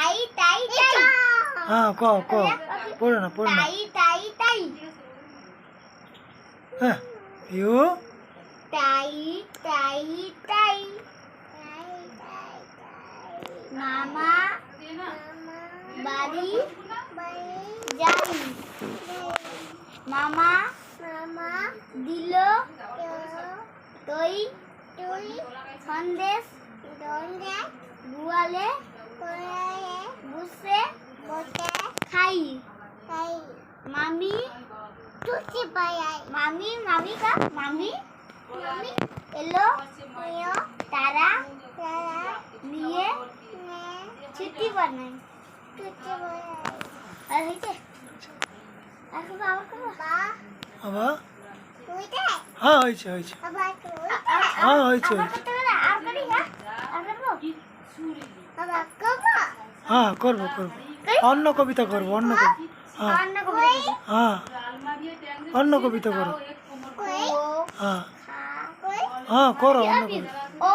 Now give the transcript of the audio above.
টাই টাই টাই। হ্যাঁ ক পড়ে না টাই টাই টাই। হ্যাঁ ইউ টাই টাই টাই। মামা বাড়ি যাই। মামা দিল তৈ সন্দেশ গুয়ালে বসে খাই। মামি মামি মামি का मामी এলো তারা নিয়ে ছুটি বানাই। আর হয়েছে আর করবো আবার করবো আবার হ্যাঁ হয়েছে হ্যাঁ হয়েছে আবার করতে হবে না আর করি হ্যাঁ আর করবো আবার করবো হ্যাঁ করবো অন্য কবিতা করবো অন্য কবিতা হ্যাঁ অন্য কবিতা হ্যাঁ অন্য কবিতা করো কই হ্যাঁ কই হ্যাঁ করো অন্য কবিতা ও